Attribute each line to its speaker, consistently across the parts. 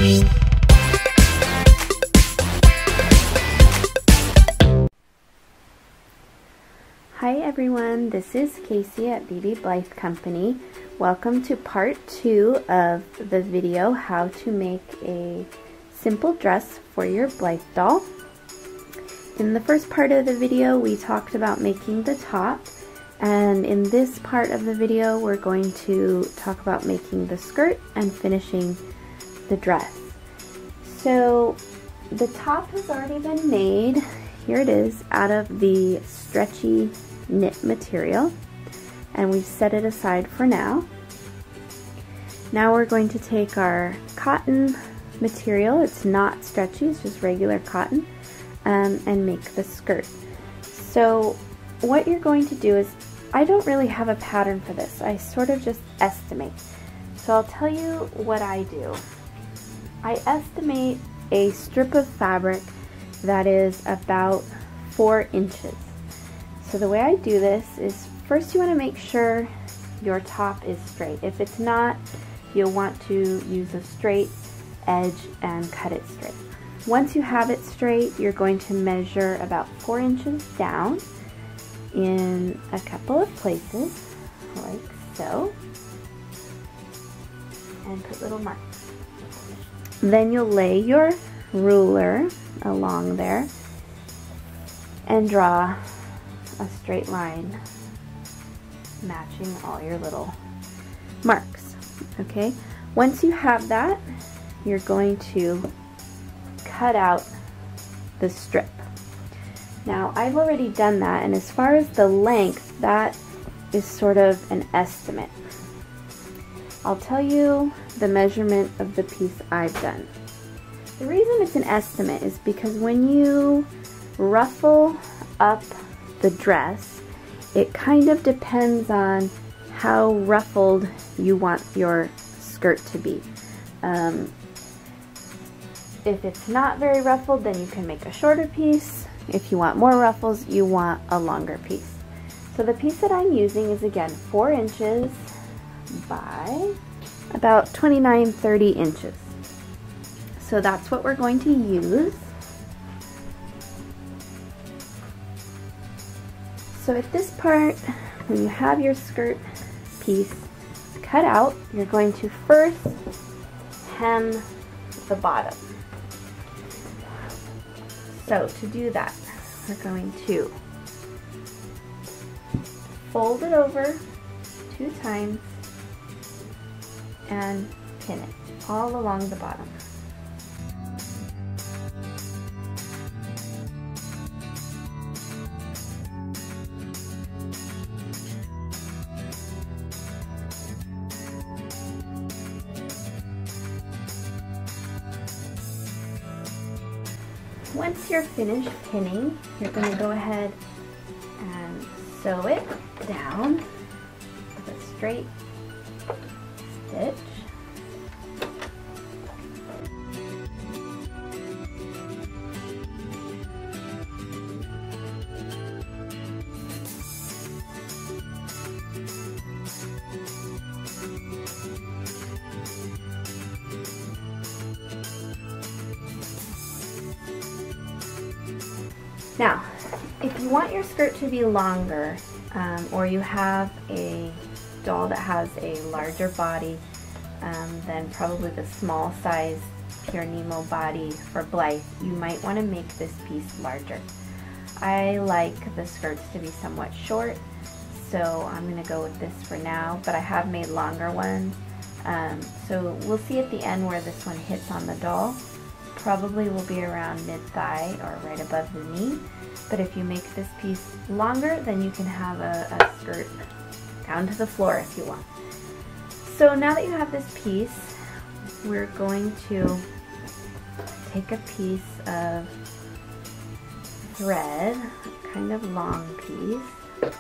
Speaker 1: Hi everyone, this is Casey at BeBe Blythe Company. Welcome to part 2 of the video, how to make a simple dress for your Blythe doll. In the first part of the video, we talked about making the top, and in this part of the video, we're going to talk about making the skirt and finishing the dress. So the top has already been made. Here it is, out of the stretchy knit material, and we've set it aside for now. Now we're going to take our cotton material, it's not stretchy, it's just regular cotton, and make the skirt. So what you're going to do is, I don't really have a pattern for this, I sort of just estimate. So I'll tell you what I do. I estimate a strip of fabric that is about 4 inches. So the way I do this is, first you want to make sure your top is straight. If it's not, you'll want to use a straight edge and cut it straight. Once you have it straight, you're going to measure about 4 inches down in a couple of places, like so, and put little marks. Then you'll lay your ruler along there and draw a straight line matching all your little marks. Okay, once you have that, you're going to cut out the strip. Now I've already done that, and as far as the length, that is sort of an estimate. I'll tell you the measurement of the piece I've done. The reason it's an estimate is because when you ruffle up the dress, it kind of depends on how ruffled you want your skirt to be. If it's not very ruffled, then you can make a shorter piece. If you want more ruffles, you want a longer piece. So the piece that I'm using is, again, 4 inches by about 29-30 inches. So that's what we're going to use. So at this part, when you have your skirt piece cut out, you're going to first hem the bottom. So to do that, we're going to fold it over 2 times and pin it all along the bottom. Once you're finished pinning, you're going to go ahead and sew it down with a straight stitch. Now, if you want your skirt to be longer, or you have a doll that has a larger body than probably the small size Pure Nemo body for Blythe, you might want to make this piece larger. I like the skirts to be somewhat short, so I'm going to go with this for now, but I have made longer ones. So we'll see at the end where this one hits on the doll. Probably will be around mid-thigh or right above the knee, but if you make this piece longer, then you can have a skirt down to the floor if you want. So now that you have this piece, we're going to take a piece of thread, a kind of long piece,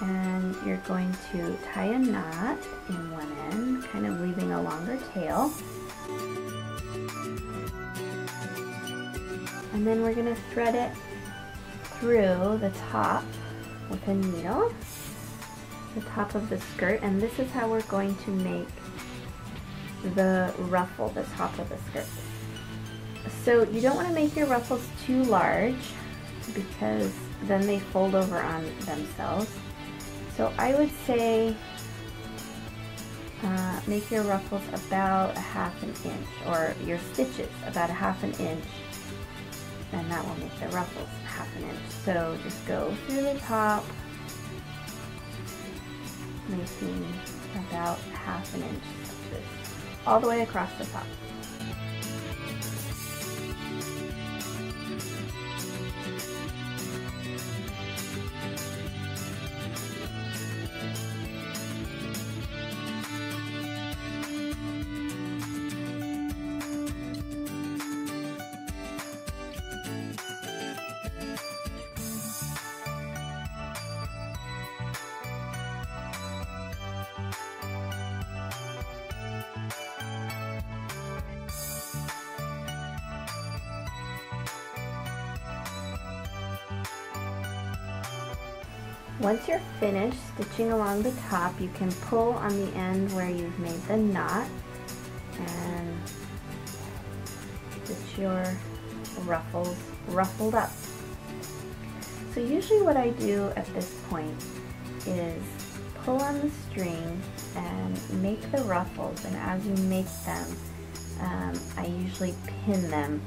Speaker 1: and you're going to tie a knot in one end, kind of leaving a longer tail. And then we're going to thread it through the top with a needle, the top of the skirt, and this is how we're going to make the ruffle, the top of the skirt. So you don't want to make your ruffles too large because then they fold over on themselves. So I would say make your ruffles about 1/2 inch, or your stitches about 1/2 inch, and that will make the ruffles 1/2 inch. So just go through the top, making about 1/2 inch stitches all the way across the top. Once you're finished stitching along the top, you can pull on the end where you've made the knot and stitch your ruffles ruffled up. So usually what I do at this point is pull on the string and make the ruffles, and as you make them, I usually pin them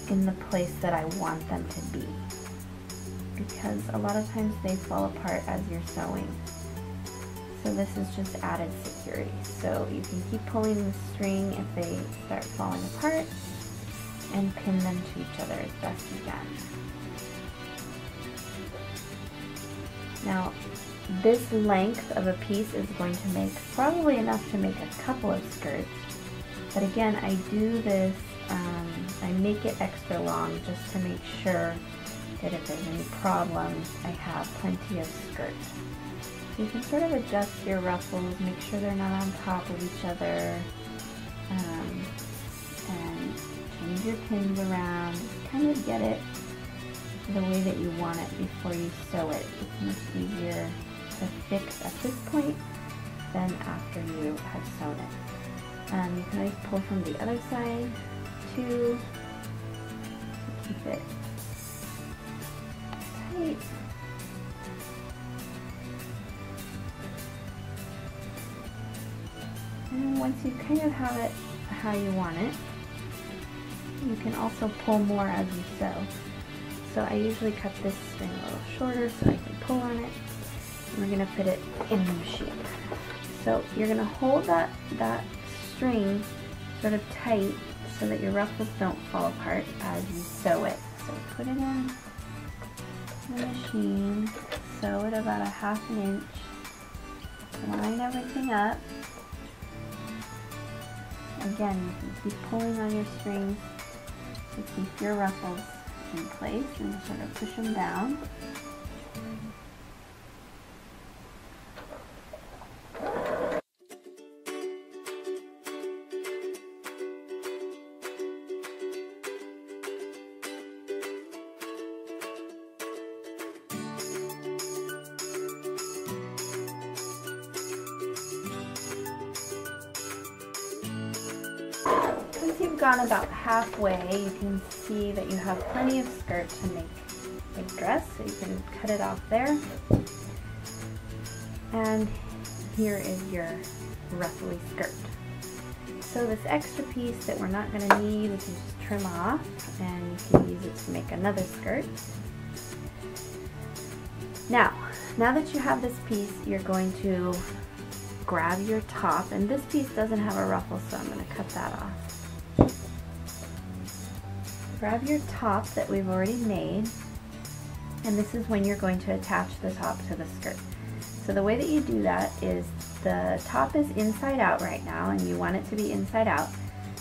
Speaker 1: in the place that I want them to be, because a lot of times they fall apart as you're sewing. So this is just added security. So you can keep pulling the string if they start falling apart and pin them to each other as best you can. Now this length of a piece is going to make probably enough to make a couple of skirts, but again I do this, I make it extra long just to make sure that if there's any problems, I have plenty of skirt. So you can sort of adjust your ruffles, make sure they're not on top of each other, and change your pins around, just kind of get it the way that you want it before you sew it. It's much easier to fix at this point than after you have sewn it. You can always pull from the other side too, to keep it tight. And once you kind of have it how you want it, you can also pull more as you sew. So I usually cut this string a little shorter so I can pull on it. And we're going to put it in the machine. So you're going to hold that string sort of tight so that your ruffles don't fall apart as you sew it. So put it in the machine, sew it about 1/2 inch, line everything up. Again, you can keep pulling on your strings to keep your ruffles in place and sort of push them down. Once you've gone about halfway, you can see that you have plenty of skirt to make a dress, so you can cut it off there. And here is your ruffly skirt. So this extra piece that we're not going to need, we can just trim off, and you can use it to make another skirt. Now that you have this piece, you're going to grab your top, and this piece doesn't have a ruffle, so I'm going to cut that off. Grab your top that we've already made, and this is when you're going to attach the top to the skirt. So the way that you do that is the top is inside out right now, and you want it to be inside out,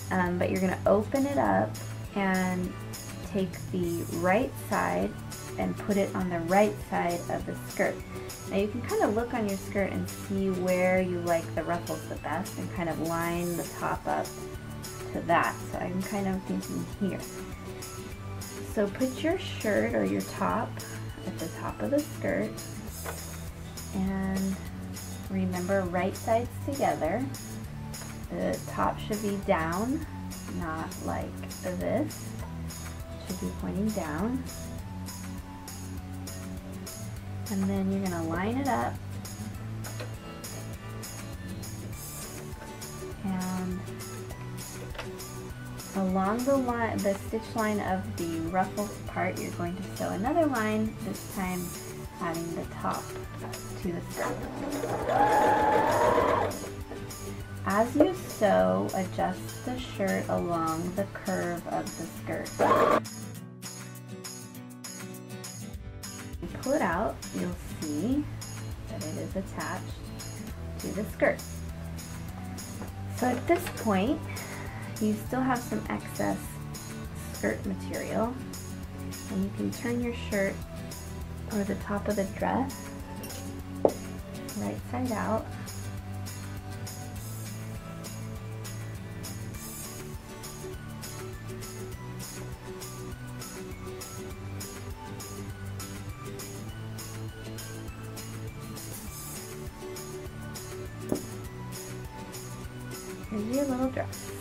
Speaker 1: but you're going to open it up and take the right side and put it on the right side of the skirt. Now you can kind of look on your skirt and see where you like the ruffles the best and kind of line the top up to that. So I'm kind of thinking here. So put your shirt or your top at the top of the skirt, and remember right sides together. The top should be down, not like this. It should be pointing down. And then you're going to line it up. And along the line, the stitch line of the ruffles part, you're going to sew another line, this time adding the top to the skirt. As you sew, adjust the shirt along the curve of the skirt. You pull it out, you'll see that it is attached to the skirt. So at this point, you still have some excess skirt material, and you can turn your shirt or the top of the dress right side out. Here's your little dress.